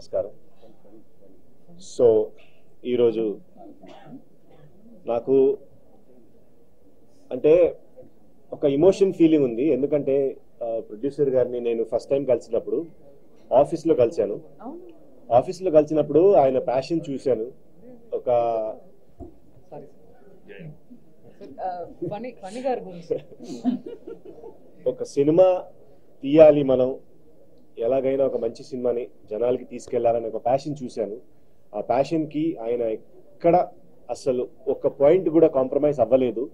నమస్కారం. సో ఈరోజు నాకు అంటే ఒక ఇమోషన్ ఫీలింగ్ ఉంది. ఎందుకంటే ప్రొడ్యూసర్ గారిని నేను ఫస్ట్ టైం కలిసినప్పుడు ఆఫీస్లో కలిశాను. ఆఫీస్లో కలిసినప్పుడు ఆయన ప్యాషన్ చూశాను. ఒక సినిమా తీయాలి, మనం ఎలాగైనా ఒక మంచి సినిమాని జనాలకి తీసుకెళ్లాలని ఒక ప్యాషన్ చూశాను. ఆ ప్యాషన్కి ఆయన ఎక్కడ అసలు ఒక పాయింట్ కూడా కాంప్రమైజ్ అవ్వలేదు.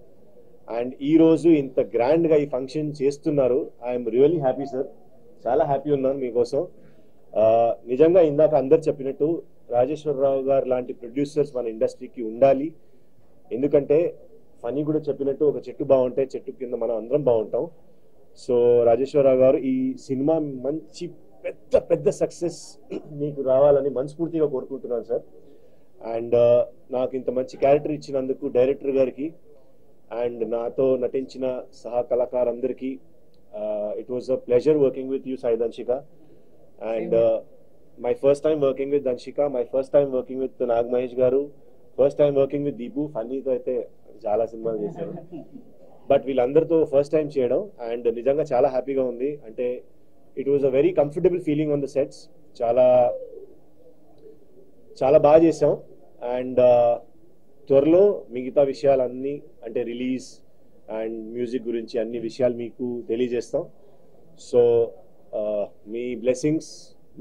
అండ్ ఈ రోజు ఇంత గ్రాండ్గా ఈ ఫంక్షన్ చేస్తున్నారు. ఐఎమ్ రియల్లీ హ్యాపీ సార్, చాలా హ్యాపీ ఉన్నాను మీకోసం. నిజంగా ఇందాక అందరు చెప్పినట్టు రాజేశ్వరరావు గారు లాంటి ప్రొడ్యూసర్స్ మన ఇండస్ట్రీకి ఉండాలి. ఎందుకంటే ఫనీ కూడా చెప్పినట్టు ఒక చెట్టు బాగుంటే చెట్టు కింద మనం అందరం బాగుంటాం. సో రాజేశ్వరరావు గారు, ఈ సినిమా మంచి పెద్ద పెద్ద సక్సెస్ మీకు రావాలని మనస్ఫూర్తిగా కోరుకుంటున్నాను సార్. అండ్ నాకు ఇంత మంచి క్యారెక్టర్ ఇచ్చినందుకు డైరెక్టర్ గారికి అండ్ నాతో నటించిన సహా కళాకారులందరికీ it was a pleasure working with you Sai Damshika. And my first time working with Damshika, my first time working with Nag Mahesh garu, first time working with Deepu. ఫన్నీతో అయితే చాలా సినిమాలు చేశాను, బట్ వీళ్ళందరితో ఫస్ట్ టైం చేయడం అండ్ నిజంగా చాలా హ్యాపీగా ఉంది. అంటే it was a very comfortable feeling on the sets. చాలా చాలా బాగా చేసాం. అండ్ త్వరలో మిగతా విషయాలన్నీ అంటే రిలీజ్ అండ్ మ్యూజిక్ గురించి అన్ని విషయాలు మీకు తెలియజేస్తాం. సో మీ బ్లెస్సింగ్స్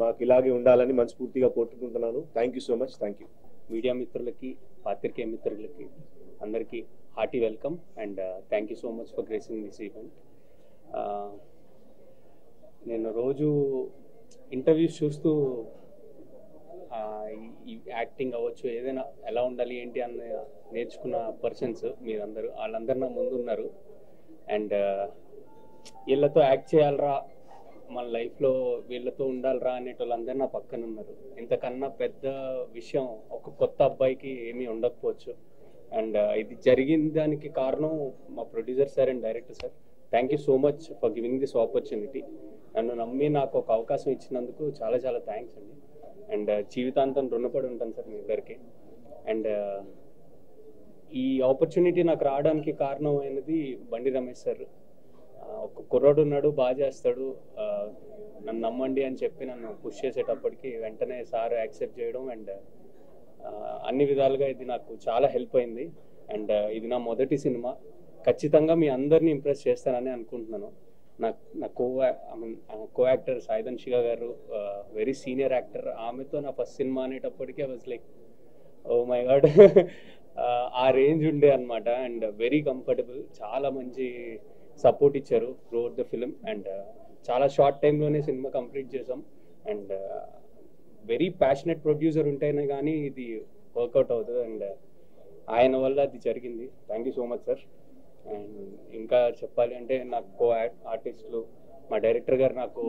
మాకు ఇలాగే ఉండాలని మనస్ఫూర్తిగా కోరుకుంటున్నాను. Thank you so much. Thank you. Media మిత్రులకి, పాత్రికేయ మిత్రులకి అందరికీ hearty welcome and thank you so much for gracing this event. నేను రోజు ఇంటర్వ్యూస్ చూస్తూ ఈ యాక్టింగ్ అవ్వచ్చు, ఏదైనా ఎలా ఉండాలి ఏంటి అని నేర్చుకున్న పర్సన్స్ మీరందరూ. వాళ్ళందరూ నా ముందు ఉన్నారు. అండ్ వీళ్ళతో యాక్ట్ చేయాలరా, మన లైఫ్లో వీళ్ళతో ఉండాలరా అనేటోళ్ళందరూ నా పక్కన ఉన్నారు. ఇంతకన్నా పెద్ద విషయం ఒక కొత్త అబ్బాయికి ఏమీ ఉండకపోవచ్చు. అండ్ ఇది జరిగిన దానికి కారణం మా producer sir and director sir. Thank you so much for giving this opportunity. నన్ను నమ్మి నాకు ఒక అవకాశం ఇచ్చినందుకు చాలా చాలా థ్యాంక్స్ అండి. అండ్ జీవితాంతం రుణపడి ఉంటాను సార్ మీ ఇద్దరికి. అండ్ ఈ ఆపర్చునిటీ నాకు రావడానికి కారణం అయినది బండి రమేష్ సార్. ఒక కుర్రాడు ఉన్నాడు, బాగా చేస్తాడు, నన్ను నమ్మండి అని చెప్పి నన్ను పుష్ చేసేటప్పటికి వెంటనే సార్ యాక్సెప్ట్ చేయడం అండ్ అన్ని విధాలుగా ఇది నాకు చాలా హెల్ప్ అయింది. అండ్ ఇది నా మొదటి సినిమా. ఖచ్చితంగా మీ అందరినీ ఇంప్రెస్ చేస్తానని అనుకుంటున్నాను. నా కో యాక్టర్ సాయి దంశిక గారు వెరీ సీనియర్ యాక్టర్. ఆమెతో నా ఫస్ట్ సినిమా అనేటప్పటికీ I was like oh my god, ఆ రేంజ్ ఉండే అనమాట. అండ్ వెరీ కంఫర్టబుల్, చాలా మంచి సపోర్ట్ ఇచ్చారు త్రూఅవుట్ ద ఫిలిం. అండ్ చాలా షార్ట్ టైంలోనే సినిమా కంప్లీట్ చేసాం. అండ్ వెరీ ప్యాషనెట్ ప్రొడ్యూసర్ ఉంటేనే కానీ ఇది వర్కౌట్ అవుతుంది. అండ్ ఆయన వల్ల అది జరిగింది. Thank you so much sir. And ఇంకా చెప్పాలి అంటే నాకు కో ఆర్టిస్టులు, మా డైరెక్టర్ గారు నాకు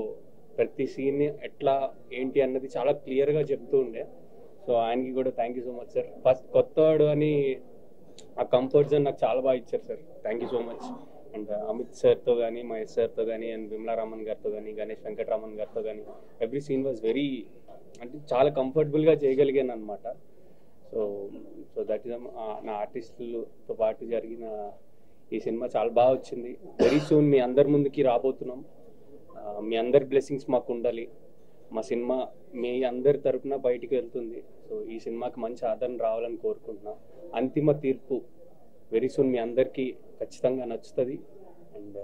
ప్రతి సీన్ని ఎట్లా ఏంటి అన్నది చాలా క్లియర్గా చెప్తూ ఉండే. సో ఆయనకి కూడా thank you so much sir. First కొత్తవాడు అని ఆ కంఫర్ట్ జోన్ నాకు చాలా బాగా ఇచ్చారు sir. Thank you so much. And Amit సార్తో కానీ, మహేష్ సార్తో కానీ, అండ్ విమలా రామన్ గారితో కానీ, గణేష్ వెంకటరామన్ గారితో కానీ ఎవ్రీ సీన్ వాజ్ వెరీ అంటే చాలా కంఫర్టబుల్గా చేయగలిగాను అనమాట. సో దట్ ఇస్ నా ఆర్టిస్టులతో పాటు జరిగిన ఈ సినిమా చాలా బాగా వచ్చింది. వెరీ సూన్ మీ అందరి ముందుకి రాబోతున్నాం. మీ అందరి బ్లెస్సింగ్స్ మాకు ఉండాలి. మా సినిమా మీ అందరి తరపున బయటికి వెళ్తుంది. సో ఈ సినిమాకి మంచి ఆదరణ రావాలని కోరుకుంటున్నా. అంతిమ తీర్పు వెరీ సూన్ మీ అందరికీ ఖచ్చితంగా నచ్చుతుంది. అండ్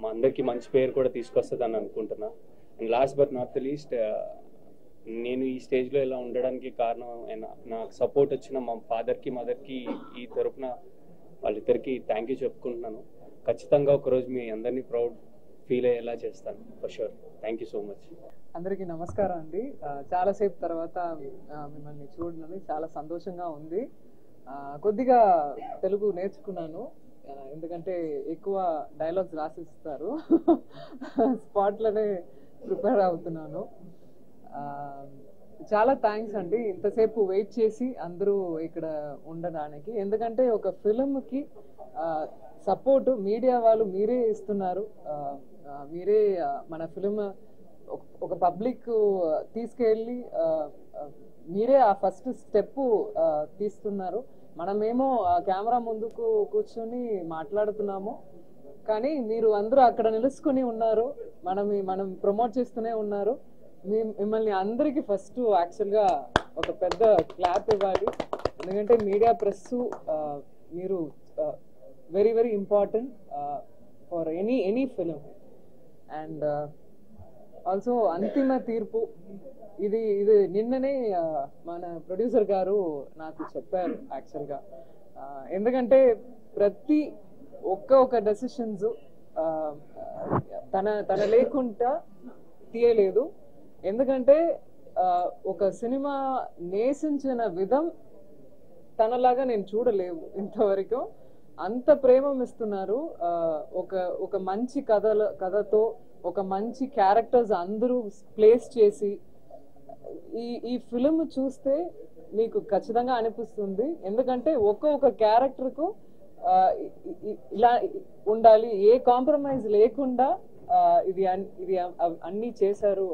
మా అందరికీ మంచి పేరు కూడా తీసుకొస్తుంది అని అనుకుంటున్నా. And last but not the least, నేను ఈ స్టేజ్లో ఇలా ఉండడానికి కారణం నాకు సపోర్ట్ వచ్చిన మా ఫాదర్కి, మదర్కి ఈ తరపున వాళ్ళిద్దరికి థ్యాంక్ యూ చెప్పుకుంటున్నాను. ఖచ్చితంగా ఒకరోజు మీ అందరినీ ప్రౌడ్ ఫీల్ అయ్యేలా చేస్తాను for sure. Thank you so much. అందరికీ నమస్కారం అండి. చాలాసేపు తర్వాత మిమ్మల్ని చూడడం చాలా సంతోషంగా ఉంది. కొద్దిగా తెలుగు నేర్చుకున్నాను, ఎందుకంటే ఎక్కువ డైలాగ్స్ రాసిస్తారు. స్పాట్లోనే ప్రిపేర్ అవుతున్నాను. చాలా థ్యాంక్స్ అండి ఇంతసేపు వెయిట్ చేసి అందరూ ఇక్కడ ఉండడానికి. ఎందుకంటే ఒక ఫిల్మ్కి సపోర్ట్ మీడియా వాళ్ళు మీరే ఇస్తున్నారు. మీరే మన ఫిల్మ్ ఒక పబ్లిక్ తీసుకెళ్ళి మీరే ఆ ఫస్ట్ స్టెప్ తీస్తున్నారు. మనమేమో కెమెరా ముందుకు కూర్చొని మాట్లాడుతున్నాము, కానీ మీరు అందరూ అక్కడ నిలుచుకుని ఉన్నారు, మనం ప్రమోట్ చేస్తూనే ఉన్నారు. మిమ్మల్ని అందరికీ ఫస్ట్ యాక్చువల్గా ఒక పెద్ద క్లాప్ ఇవ్వాలి. ఎందుకంటే మీడియా ప్రెస్ మీరు very very important for any film. And also అంతిమ తీర్పు ఇది నిన్ననే మన ప్రొడ్యూసర్ గారు నాకు చెప్పారు యాక్చువల్గా. ఎందుకంటే ప్రతి ఒక్క డెసిషన్స్ తన లేకుండా తీయలేదు. ఎందుకంటే ఒక సినిమా నేసించిన విధం తనలాగా నేను చూడలేవు ఇంతవరకు. అంత ప్రేమ ఇస్తున్నారు. ఒక మంచి కథతో ఒక మంచి క్యారెక్టర్స్ అందరూ ప్లేస్ చేసి ఈ ఫిలిం చూస్తే మీకు ఖచ్చితంగా అనిపిస్తుంది. ఎందుకంటే ఒక్కొక్క క్యారెక్టర్కు ఇలా ఉండాలి, ఏ కాంప్రమైజ్ లేకుండా ఇది అన్ని చేశారు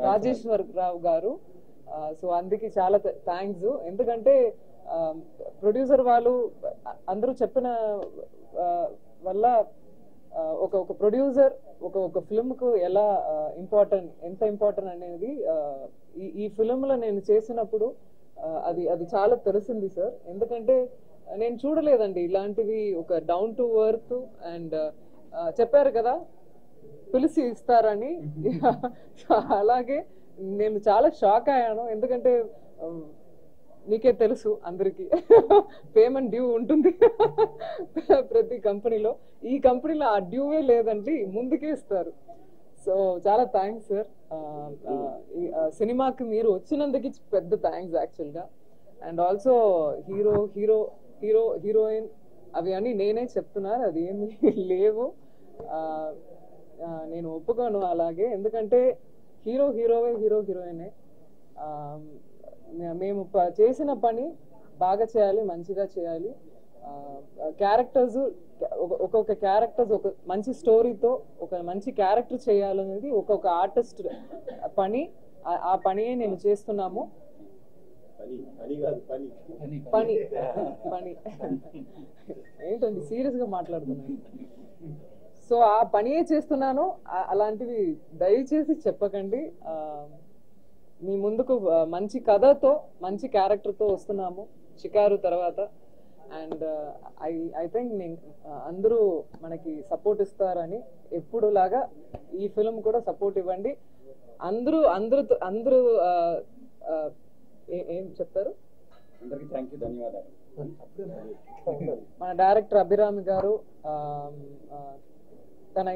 రాజేశ్వర్ రావు గారు. సో అందుకే చాలా థ్యాంక్స్. ఎందుకంటే ప్రొడ్యూసర్ వాళ్ళు అందరూ చెప్పిన వల్ల ఒక ప్రొడ్యూసర్ ఒక ఫిల్మ్ కు ఎలా ఎంత ఇంపార్టెంట్ అనేది ఈ ఫిల్మ్ లో నేను చేసినప్పుడు అది చాలా తెలిసింది సార్. ఎందుకంటే నేను చూడలేదండి ఇలాంటివి, ఒక డౌన్ టు ఎర్త్. అండ్ చెప్పారు కదా పిలిచి ఇస్తారని, అలాగే నేను చాలా షాక్ అయ్యాను. ఎందుకంటే మీకే తెలుసు అందరికి పేమెంట్ డ్యూ ఉంటుంది ప్రతి కంపెనీలో. ఈ కంపెనీలో ఆ డ్యూవే లేదండి, ముందుకే ఇస్తారు. సో చాలా థ్యాంక్స్ సార్. సినిమాకి మీరు వచ్చినందుకు పెద్ద థ్యాంక్స్ యాక్చువల్గా. అండ్ ఆల్సో హీరోయిన్ అవి అన్నీ నేనే చెప్తున్నారు, అది ఏమి లేవు. నేను ఒప్పుకోను అలాగే. ఎందుకంటే హీరోయినే. మేము చేసిన పని బాగా చేయాలి, మంచిగా చేయాలి. క్యారెక్టర్స్ ఒక్కొక్క క్యారెక్టర్స్ ఒక మంచి స్టోరీతో ఒక మంచి క్యారెక్టర్ చేయాలనేది ఒక్కొక్క ఆర్టిస్ట్ పని. ఆ పనియే నేను చేస్తున్నాము. పని ఏంటండి సీరియస్ గా మాట్లాడుతున్నాను. సో ఆ పనియే చేస్తున్నాను. అలాంటివి దయచేసి చెప్పకండి. మీ ముందుకు మంచి కథతో మంచి క్యారెక్టర్తో వస్తున్నాము షికారు తర్వాత. అండ్ ఐ థింక్ అందరూ మనకి సపోర్ట్ ఇస్తారని, ఎప్పుడు లాగా ఈ ఫిల్మ్ కూడా సపోర్ట్ ఇవ్వండి. అందరూ ఏం చెప్తారు? అందరికీ థ్యాంక్ యూ, ధన్యవాదాలు. మన డైరెక్టర్ అభిరామి గారు తన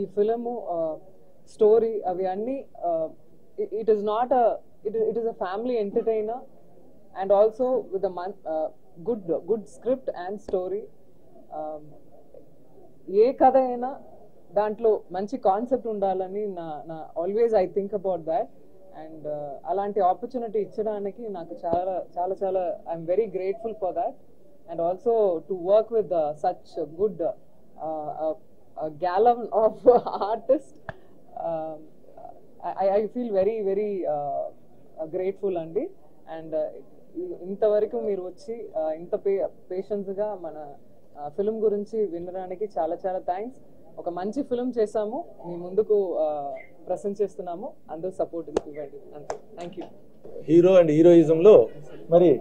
ఈ ఫిల్మ్ స్టోరీ అవి అన్నీ it is not it is a family entertainer, and also with a good script and story. ఏ కథ అయినా దాంట్లో మంచి కాన్సెప్ట్ ఉండాలని నా always I think about that. And అలాంటి ఆపర్చునిటీ ఇచ్చడానికి నాకు చాలా చాలా చాలా I'm very grateful for that. And also to work with such good gallon of artists. I feel very very grateful అండి. అండ్ ఇంతవరకు మీరు వచ్చి ఇంత పేషెన్స్గా మన ఫిల్మ్ గురించి వినడానికి చాలా చాలా థ్యాంక్స్. ఒక మంచి ఫిల్మ్ చేసాము, మీ ముందుకు ప్రజెంట్ చేస్తున్నాము. అందరూ సపోర్ట్ ఇవ్వండి అంతే. Thank you. హీరో అండ్ హీరోయిజంలో మరి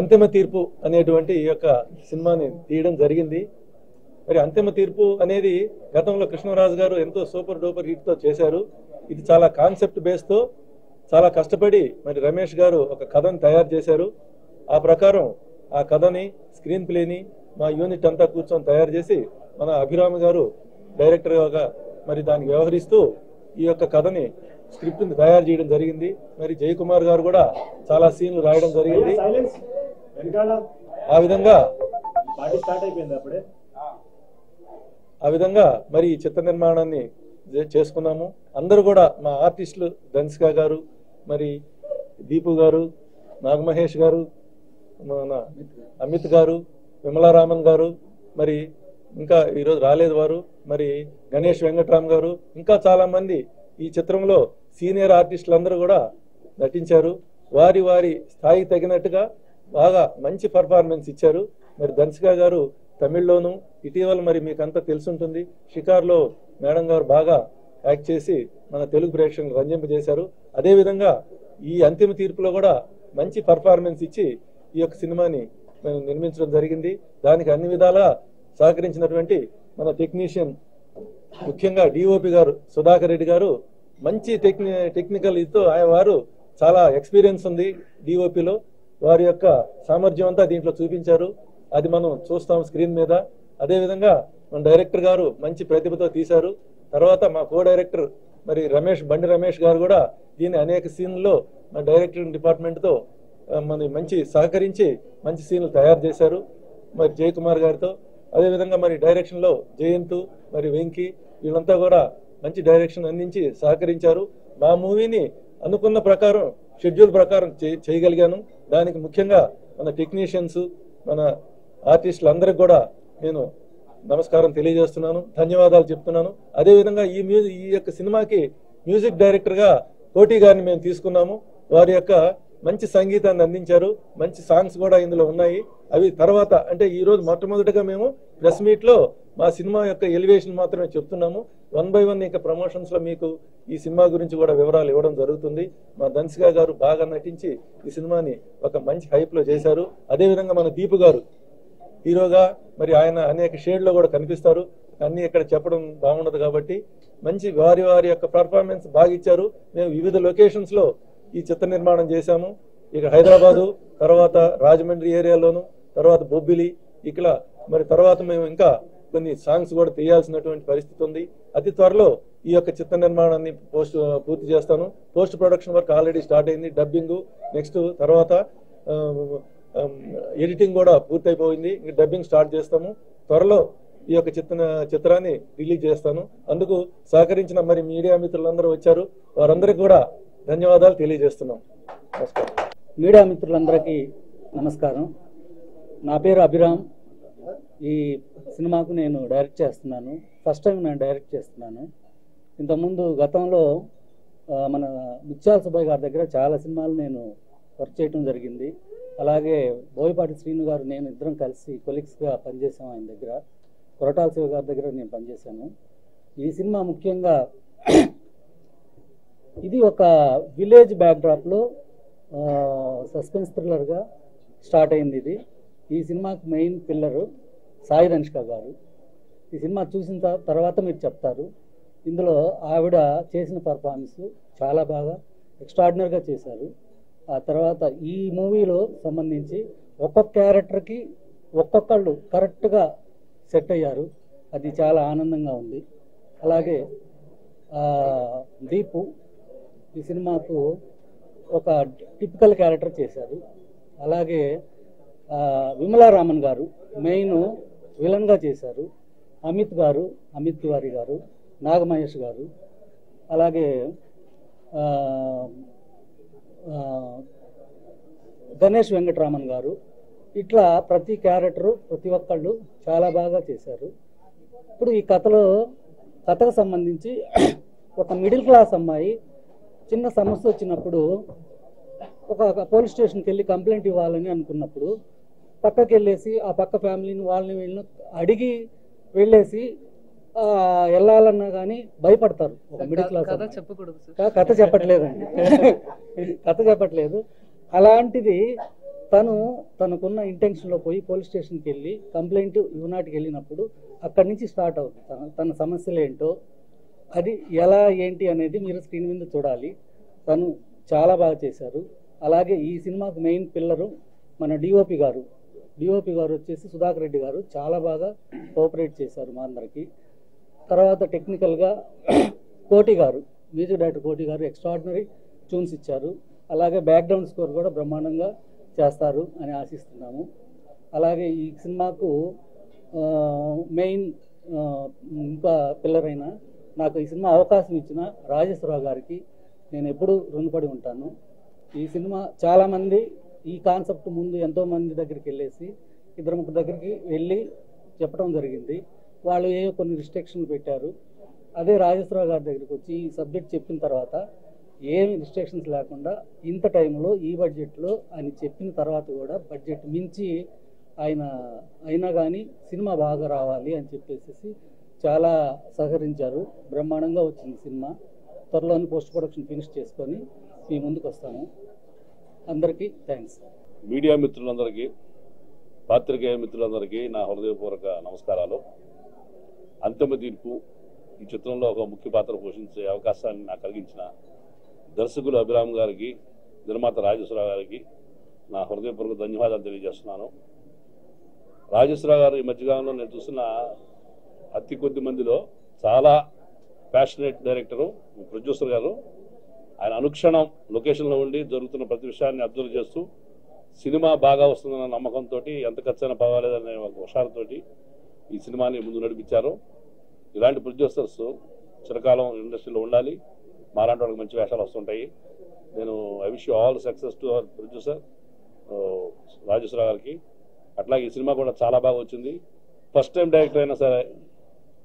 అంతిమ తీర్పు అనేటువంటి ఈ యొక్క సినిమాని తీయడం జరిగింది. మరి అంతిమ తీర్పు అనేది గతంలో కృష్ణరాజు గారు ఎంతో సూపర్ డూపర్ హిట్తో చేశారు. ఇది చాలా కాన్సెప్ట్ బేస్తో చాలా కష్టపడి మరి రమేష్ గారు ఒక కథను తయారు చేశారు. ఆ ప్రకారం ఆ కథని స్క్రీన్ ప్లేని మా యూనిట్ అంతా కూర్చొని తయారు చేసి మన అభిరామి గారు డైరెక్టర్గా మరి దానికి వ్యవహరిస్తూ ఈ యొక్క కథని స్క్రిప్ట్ని తయారు చేయడం జరిగింది. మరి జయకుమార్ గారు కూడా చాలా సీన్లు రాయడం జరిగింది. ఆ విధంగా మరి చిత్ర నిర్మాణాన్ని చేసుకున్నాము. అందరూ కూడా మా ఆర్టిస్టులు ధన్సికా గారు, మరి దీపు గారు, నాగమహేష్ గారు, మన అమిత్ గారు, విమలారామన్ గారు, మరి ఇంకా ఈరోజు రాలేదు వారు. మరి గణేష్ వెంకట్రామ్ గారు, ఇంకా చాలా మంది ఈ చిత్రంలో సీనియర్ ఆర్టిస్టులందరూ కూడా నటించారు. వారి వారి స్థాయికి తగినట్టుగా బాగా మంచి పర్ఫార్మెన్స్ ఇచ్చారు. మరి ధన్సిక గారు తమిళ్లోను, ఇటీవల మరి మీకు అంతా తెలుసుంటుంది, షికార్లో మేడం గారు బాగా యాక్ట్ చేసి మన తెలుగు ప్రేక్షకులను రంజింపజేశారు. అదేవిధంగా ఈ అంతిమ తీర్పులో కూడా మంచి పర్ఫార్మెన్స్ ఇచ్చి ఈ యొక్క సినిమాని మేము నిర్మించడం జరిగింది. దానికి అన్ని విధాలా సహకరించినటువంటి మన టెక్నీషియన్, ముఖ్యంగా డిఓపి గారు సుధాకర్ రెడ్డి గారు, మంచి టెక్నికల్ ఇదితో వారు చాలా ఎక్స్పీరియన్స్ ఉంది డిఓపిలో. వారి యొక్క సామర్థ్యం అంతా దీంట్లో చూపించారు. అది మనం చూస్తాం స్క్రీన్ మీద. అదేవిధంగా మన డైరెక్టర్ గారు మంచి ప్రతిభతో తీశారు. తర్వాత మా కో డైరెక్టర్ మరి బండి రమేష్ గారు కూడా దీన్ని అనేక సీన్లలో మన డైరెక్టర్ డిపార్ట్మెంట్తో మన మంచి సహకరించి మంచి సీన్లు తయారు చేశారు మరి జయకుమార్ గారితో. అదేవిధంగా మరి డైరెక్షన్లో జయంత్, మరి వెంకీ, వీళ్ళంతా కూడా మంచి డైరెక్షన్ అందించి సహకరించారు. మా మూవీని అనుకున్న ప్రకారం, షెడ్యూల్ ప్రకారం చేయగలిగాను. దానికి ముఖ్యంగా మన టెక్నీషియన్స్, మన ఆర్టిస్టులందరికీ కూడా నేను నమస్కారం తెలియజేస్తున్నాను, ధన్యవాదాలు చెప్తున్నాను. అదేవిధంగా ఈ యొక్క సినిమాకి మ్యూజిక్ డైరెక్టర్గా కోటి గారిని మేము తీసుకున్నాము. వారి యొక్క మంచి సంగీతాన్ని అందించారు. మంచి సాంగ్స్ కూడా ఇందులో ఉన్నాయి. అవి తర్వాత అంటే ఈ రోజు మొట్టమొదటిగా మేము ప్రెస్ మీట్లో మా సినిమా యొక్క ఎలివేషన్ మాత్రమే చెప్తున్నాము. 1 by 1 ఇంకా ప్రమోషన్స్ లో మీకు ఈ సినిమా గురించి కూడా వివరాలు ఇవ్వడం జరుగుతుంది. మా ధన్సిక గారు బాగా నటించి ఈ సినిమాని ఒక మంచి హైప్ లో చేశారు. అదేవిధంగా మన దీపు గారు హీరోగా, మరి ఆయన అనేక షేడ్లో కూడా కనిపిస్తారు. అన్ని ఇక్కడ చెప్పడం బాగుండదు కాబట్టి మంచి వారి యొక్క పర్ఫార్మెన్స్ బాగా ఇచ్చారు. మేము వివిధ లొకేషన్స్ లో ఈ చిత్ర నిర్మాణం చేశాము. ఇక హైదరాబాదు, తర్వాత రాజమండ్రి ఏరియాలోను, తర్వాత బొబ్బిలి, ఇక్కడ మరి తర్వాత మేము ఇంకా కొన్ని సాంగ్స్ కూడా తీయాల్సినటువంటి పరిస్థితి ఉంది. అతి త్వరలో ఈ యొక్క చిత్ర నిర్మాణాన్ని పూర్తి చేస్తాను. Post production work already start అయింది. డబ్బింగ్ నెక్స్ట్, తర్వాత ఎడిటింగ్ కూడా పూర్తయిపోయింది. ఇంక డబ్బింగ్ స్టార్ట్ చేస్తాము. త్వరలో ఈ యొక్క చిత్రాన్ని రిలీజ్ చేస్తాను. అందుకు సహకరించిన మరి మీడియా మిత్రులందరూ వచ్చారు. వారందరికీ కూడా ధన్యవాదాలు తెలియజేస్తున్నాం. నమస్కారం. మీడియా మిత్రులందరికీ నమస్కారం. నా పేరు అభిరామ్. ఈ సినిమాకు నేను డైరెక్ట్ చేస్తున్నాను. ఫస్ట్ టైం నేను డైరెక్ట్ చేస్తున్నాను. ఇంతకుముందు గతంలో మన ముత్యాల సుబ్బయ్య గారి దగ్గర చాలా సినిమాలు నేను వర్క్ చేయడం జరిగింది. అలాగే బోయపాటి శ్రీను గారు, నేను ఇద్దరం కలిసి కొలీగ్స్గా పనిచేసాం. ఆయన దగ్గర కొరటాల శివ గారి దగ్గర నేను పనిచేశాను. ఈ సినిమా ముఖ్యంగా ఇది ఒక విలేజ్ బ్యాక్డ్రాప్లో సస్పెన్స్ థ్రిల్లర్గా స్టార్ట్ అయింది. ఈ సినిమాకి మెయిన్ పిల్లరు సాయి ధన్సిక గారు. ఈ సినిమా చూసిన తర్వాత మీరు చెప్తారు. ఇందులో ఆవిడ చేసిన పర్ఫార్మెన్స్ చాలా బాగా ఎక్స్ట్రాడినరీగా చేశారు. ఆ తర్వాత ఈ మూవీలో సంబంధించి ఒక్కొక్క క్యారెక్టర్కి ఒక్కొక్కళ్ళు కరెక్ట్గా సెట్ అయ్యారు. అది చాలా ఆనందంగా ఉంది. అలాగే దీపు ఈ సినిమాకు ఒక టిపికల్ క్యారెక్టర్ చేశారు. అలాగే విమలారామన్ గారు మెయిన్ విలన్గా చేశారు. అమిత్ తివారీ గారు, నాగమహేష్ గారు, అలాగే గణేష్ వెంకట్రామన్ గారు, ఇట్లా ప్రతి క్యారెక్టరు ప్రతి ఒక్కళ్ళు చాలా బాగా చేశారు. ఇప్పుడు ఈ కథకు సంబంధించి ఒక మిడిల్ క్లాస్ అమ్మాయి చిన్న సమస్య వచ్చినప్పుడు ఒక పోలీస్ స్టేషన్కి వెళ్ళి కంప్లైంట్ ఇవ్వాలని అనుకున్నప్పుడు పక్కకి వెళ్ళేసి ఆ పక్క ఫ్యామిలీని వాళ్ళని వీళ్ళని అడిగి వెళ్ళేసి వెళ్ళాలన్నా కానీ భయపడతారు. ఒక మిడిల్ క్లాస్ కథ చెప్పట్లేదండి కథ చెప్పట్లేదు. అలాంటిది తనకున్న ఇంటెన్షన్లో పోయి పోలీస్ స్టేషన్కి వెళ్ళి కంప్లైంట్ ఇవ్వనాటికి వెళ్ళినప్పుడు అక్కడి నుంచి స్టార్ట్ అవుతుంది తన సమస్యలు ఏంటో, అది ఎలా ఏంటి అనేది మీరు స్క్రీన్ మీద చూడాలి. తను చాలా బాగా చేశారు. అలాగే ఈ సినిమాకు మెయిన్ పిల్లరు మన డిఓపి గారు వచ్చేసి సుధాకర్ రెడ్డి గారు చాలా బాగా కోఆపరేట్ చేశారు మా అందరికీ. తర్వాత టెక్నికల్గా కోటి గారు, మ్యూజిక్ డైరెక్టర్ కోటి గారు ఎక్స్ట్రాడినరీ ట్యూన్స్ ఇచ్చారు. అలాగే బ్యాక్గ్రౌండ్ స్కోర్ కూడా బ్రహ్మాండంగా చేస్తారు అని ఆశిస్తున్నాము. అలాగే ఈ సినిమాకు మెయిన్ ఇంకా పిల్లర్ అయిన నాకు ఈ సినిమా అవకాశం ఇచ్చిన రాజేశ్వరరావు గారికి నేను ఎప్పుడూ రుణపడి ఉంటాను. ఈ సినిమా చాలామంది ఈ కాన్సెప్ట్ ముందు ఎంతోమంది దగ్గరికి వెళ్ళేసి 2-3 దగ్గరికి వెళ్ళి చెప్పడం జరిగింది. వాళ్ళు ఏవో కొన్ని రిస్ట్రిక్షన్లు పెట్టారు. అదే రాజేశ్వరరావు గారి దగ్గరికి వచ్చి ఈ సబ్జెక్ట్ చెప్పిన తర్వాత ఏమి రిస్ట్రిక్షన్స్ లేకుండా ఇంత టైంలో ఈ బడ్జెట్లో ఆయన చెప్పిన తర్వాత కూడా బడ్జెట్ మించి ఆయన అయినా కానీ సినిమా బాగా రావాలి అని చెప్పేసి చాలా సహకరించారు. బ్రహ్మాండంగా వచ్చింది సినిమా. త్వరలోని పోస్ట్ ప్రొడక్షన్ ఫినిష్ చేసుకొని మీ ముందుకు వస్తాము. అందరికీ థ్యాంక్స్. మీడియా మిత్రులందరికీ, పాత్రికేయ మిత్రులందరికీ నా హృదయపూర్వక నమస్కారాలు. అంతిమ తీర్పు ఈ చిత్రంలో ఒక ముఖ్య పాత్ర పోషించే అవకాశాన్ని నాకు కలిగించిన దర్శకులు అభిరామ్ గారికి, నిర్మాత రాజేశ్వరరావు గారికి నా హృదయపూర్వక ధన్యవాదాలు తెలియజేస్తున్నాను. రాజేశ్వరరావు గారు ఈ మధ్యకాలంలో నేను చూసిన అతి కొద్ది మందిలో చాలా ప్యాషనేట్ డైరెక్టరు, ప్రొడ్యూసర్ గారు. ఆయన అనుక్షణం లొకేషన్లో ఉండి జరుగుతున్న ప్రతి విషయాన్ని అబ్జర్వ్ చేస్తూ సినిమా బాగా వస్తుందన్న నమ్మకంతో ఎంత ఖర్చైనా పర్వాలేదనే ఒక హుషారుతోటి ఈ సినిమాని ముందు నడిపించారు. ఇలాంటి ప్రొడ్యూసర్స్ చిరకాలం ఇండస్ట్రీలో ఉండాలి. మాలాంటి వాళ్ళకి మంచి వేషాలు వస్తుంటాయి. నేను I wish you all success to our producer Rajeshwara Rao గారికి. అట్లాగే ఈ సినిమా కూడా చాలా బాగా వచ్చింది. ఫస్ట్ టైం డైరెక్టర్ అయినా సరే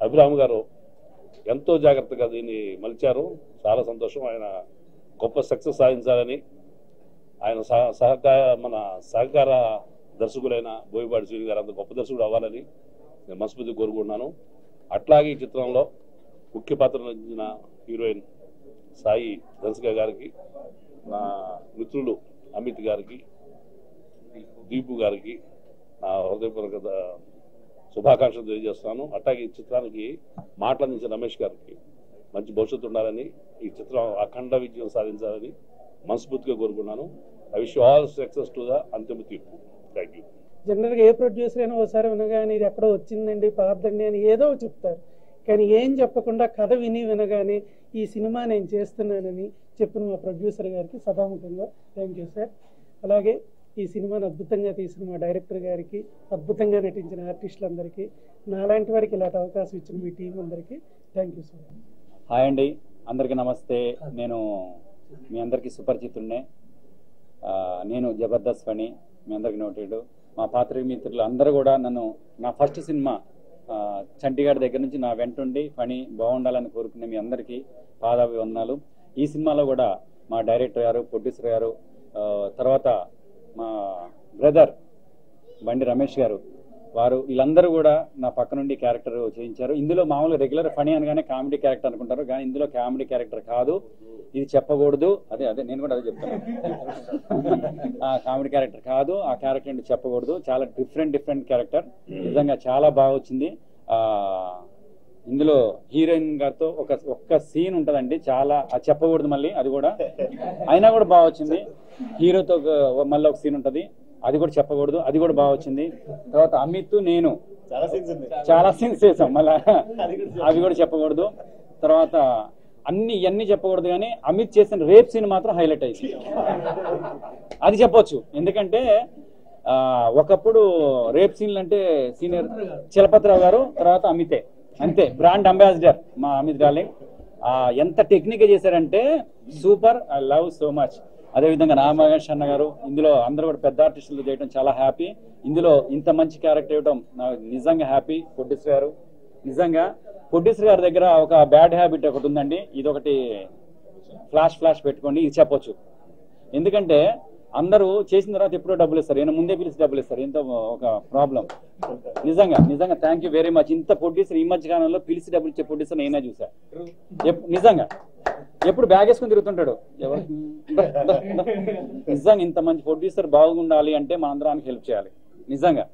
అభిరామ్ గారు ఎంతో జాగ్రత్తగా దీన్ని మలిచారు. చాలా సంతోషం. ఆయన గొప్ప సక్సెస్ సాధించాలని, ఆయన మన సహకార దర్శకులైన బోయపాటి శ్రీని గారు అంత గొప్ప దర్శకుడు అవ్వాలని నేను మనస్ఫూర్తిగా కోరుకుంటున్నాను. అట్లాగే ఈ చిత్రంలో ముఖ్య పాత్ర నటించిన హీరోయిన్ సాయి ధన్సిక గారికి, నా మిత్రులు అమిత్ గారికి, దీపు గారికి నా హృదయపూర్వక శుభాకాంక్షలు తెలియజేస్తాను. అట్లాగే ఈ చిత్రానికి మాట్లాడించిన రమేష్ గారికి మంచి భవిష్యత్తు ఉండాలని, ఈ చిత్రం అఖండ విజయం సాధించాలని మనస్ఫూర్తిగా కోరుకున్నాను. I wish all success to the అంతిమ తీర్పు. Thank you. జనరల్గా ఏ ప్రొడ్యూసర్ అయినా ఒకసారి వినగానే ఇది ఎక్కడో వచ్చిందండి పాతదండి అని ఏదో చెప్తారు. కానీ ఏం చెప్పకుండా కథ వినగానే ఈ సినిమా నేను చేస్తున్నానని చెప్పిన మా ప్రొడ్యూసర్ గారికి సభాముఖంగా థ్యాంక్ యూ సార్. అలాగే ఈ సినిమాను అద్భుతంగా తీసిన మా డైరెక్టర్ గారికి, అద్భుతంగా నటించిన ఆర్టిస్టులందరికీ, నాలాంటి వారికి ఇలాంటి అవకాశం ఇచ్చిన మీ టీం అందరికీ థ్యాంక్ యూ సార్. హాయ్ అండి, అందరికీ నమస్తే. నేను మీ అందరికీ సుపరిచితున్నే. నేను జబర్దస్త్ ఫణి, మీ అందరికీ నోటెడ్. మా పాత్రిక మిత్రులు అందరూ కూడా నన్ను నా ఫస్ట్ సినిమా చండీగఢ్ దగ్గర నుంచి నా వెంటుండి ఫణి బాగుండాలని కోరుకునే మీ అందరికీ పాదాభివందనాలు. ఈ సినిమాలో కూడా మా డైరెక్టర్ గారు, ప్రొడ్యూసర్ గారు, తర్వాత మా బ్రదర్ బండి రమేష్ గారు, వారు వీళ్ళందరూ కూడా నా పక్క నుండి క్యారెక్టర్ చేయించారు. ఇందులో మామూలు రెగ్యులర్ ఫనీ అనగానే కామెడీ క్యారెక్టర్ అనుకుంటారు, కానీ ఇందులో కామెడీ క్యారెక్టర్ కాదు, ఇది చెప్పకూడదు. అదే నేను కూడా అదే చెప్తాను. ఆ కామెడీ క్యారెక్టర్ కాదు, ఆ క్యారెక్టర్ అంటే చెప్పకూడదు. చాలా డిఫరెంట్ క్యారెక్టర్. నిజంగా చాలా బాగా వచ్చింది. ఇందులో హీరోయిన్ గారితో ఒక్క సీన్ ఉంటుందండి, చాలా చెప్పకూడదు మళ్ళీ, అది కూడా అయినా కూడా బాగా వచ్చింది. హీరోతో మళ్ళీ ఒక సీన్ ఉంటుంది, అది కూడా చెప్పకూడదు, అది కూడా బాగా వచ్చింది. తర్వాత అమిత్ నేను చాలా సీన్స్ చేసాం, మళ్ళా అవి కూడా చెప్పకూడదు. తర్వాత ఇవన్నీ చెప్పకూడదు, కానీ అమిత్ చేసిన రేప్ సీన్ మాత్రం హైలైట్ అయింది, అది చెప్పొచ్చు. ఎందుకంటే ఒకప్పుడు రేప్ సీన్లు అంటే సీనియర్ చలపతిరావు గారు, తర్వాత అమితే, అంతే బ్రాండ్ అంబాసిడర్ మా అమిత్ డార్లింగ్. ఎంత టెక్నిక్ చేశారంటే super, I love so much. అదేవిధంగా నాగమహేష్ అన్న గారు, ఇందులో అందరూ కూడా పెద్ద ఆర్టిస్టులు చేయడం చాలా హ్యాపీ. ఇందులో ఇంత మంచి క్యారెక్టర్ ఇవ్వడం నాకు నిజంగా హ్యాపీ. ప్రొడ్యూసర్ గారు, నిజంగా ప్రొడ్యూసర్ గారి దగ్గర ఒక బ్యాడ్ హ్యాబిట్ ఒకటి ఉందండి, ఇదొకటి ఫ్లాష్ పెట్టుకోండి, ఇది చెప్పొచ్చు. ఎందుకంటే అందరూ చేసిన తర్వాత ఎప్పుడో డబ్బులు ఇస్తారు, ఈయన ముందే పిలిచి డబ్బులు ఇస్తారు, ఇంత ఒక ప్రాబ్లం. నిజంగా థ్యాంక్ యూ వెరీ మచ్. ఇంత ప్రొడ్యూసర్ ఈ మధ్య కాలంలో పిలిచి డబ్బులు ఇచ్చే ప్రొడ్యూసర్ నేనే చూసా. నిజంగా ఎప్పుడు బ్యాగ్ వేసుకుని తిరుగుతుంటాడు. నిజంగా ఇంత మంచి ప్రొడ్యూసర్ బాగుండాలి అంటే మనందరానికి హెల్ప్ చేయాలి. నిజంగా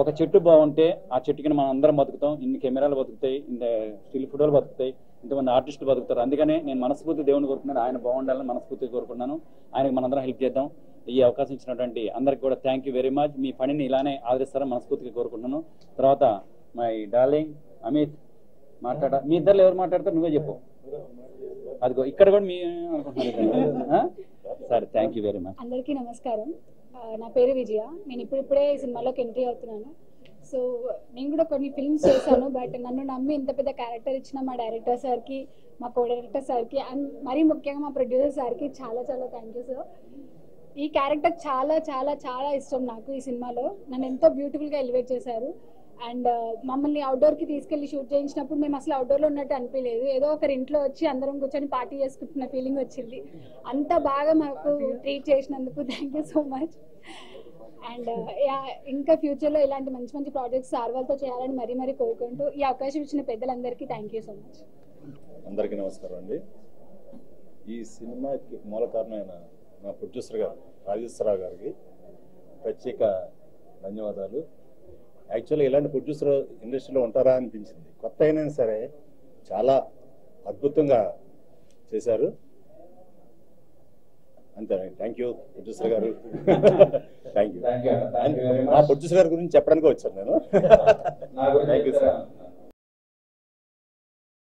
ఒక చెట్టు బాగుంటే ఆ చెట్టు కింద మనం అందరం బతుకుతాం, ఇన్ని కెమెరాలు బతుకుతాయి, ఇంత స్టిల్ ఫోటోలు బతుకుతాయి, ఇంతమంది ఆర్టిస్టులు బతుకుతారు. అందుకనే నేను మనస్ఫూర్తి దేవుని కోరుకున్నాను, ఆయన బాగుండాలని మనస్ఫూర్తిగా కోరుకున్నాను. ఆయనకు మనందరం హెల్ప్ చేద్దాం. ఈ అవకాశం ఇచ్చినటువంటి అందరికి కూడా థ్యాంక్ యూ వెరీ మచ్. మీ పనిని ఇలానే ఆదరిస్తారని మనస్ఫూర్తిగా కోరుకుంటున్నాను. తర్వాత మై డార్లింగ్ అమిత్ మీ ఇద్దరు ఎవరు మాట్లాడతారు నువ్వే చెప్పు. అదిగో ఇక్కడ కూడా మీ అనుకుంటున్నాను. సరే, థ్యాంక్ యూ వెరీ మచ్. అందరికీ నమస్కారం. నా పేరు విజయ. నేను ఇప్పుడిప్పుడే సినిమాలోకి ఎంట్రీ అవుతున్నాను. సో నేను కూడా కొన్ని ఫిల్మ్స్ చేశాను, బట్ నన్ను నమ్మి ఇంత పెద్ద క్యారెక్టర్ ఇచ్చిన మా డైరెక్టర్ సార్కి, మా కో డైరెక్టర్ సార్కి, అండ్ మరీ ముఖ్యంగా మా ప్రొడ్యూసర్ సార్కి చాలా థ్యాంక్ యూ సార్. ఈ క్యారెక్టర్ చాలా ఇష్టం నాకు. ఈ సినిమాలో నన్ను ఎంతో బ్యూటిఫుల్గా ఎలివేట్ చేశారు. అండ్ మమ్మల్ని అవుట్డోర్కి తీసుకెళ్లి షూట్ చేయించినప్పుడు మేము అసలు అవుట్డోర్లో ఉన్నట్టు అనిపించలేదు. ఏదో ఒకరి ఇంట్లో వచ్చి అందరం కూర్చొని పార్టీ చేసుకుంటున్న ఫీలింగ్ వచ్చింది. అంత బాగా మాకు ట్రీట్ చేసినందుకు thank you so much. And ఇంకా ఫ్యూచర్లో ఇలాంటి మంచి మంచి ప్రాజెక్ట్స్ సార్ వాళ్ళతో చేయాలని మరీ మరీ కోరుకుంటూ ఈ అవకాశం ఇచ్చిన పెద్దలందరికీ థ్యాంక్ యూ సో మచ్. అందరికీ నమస్కారం అండి. ఈ సినిమాకి మూల కారణమైన మా ప్రొడ్యూసర్ గారు రాజేశ్వరరావు గారికి ప్రత్యేక ధన్యవాదాలు. యాక్చువల్గా ఇలాంటి ప్రొడ్యూసర్ ఇండస్ట్రీలో ఉంటారా అనిపించింది. కొత్త అయినా సరే చాలా అద్భుతంగా చేశారు. అంతే. థ్యాంక్ యూ ప్రొడ్యూసర్ గారు. Thank you. మా ప్రొడ్యూసర్ గారి గురించి చెప్పడానికి వచ్చాను నేను.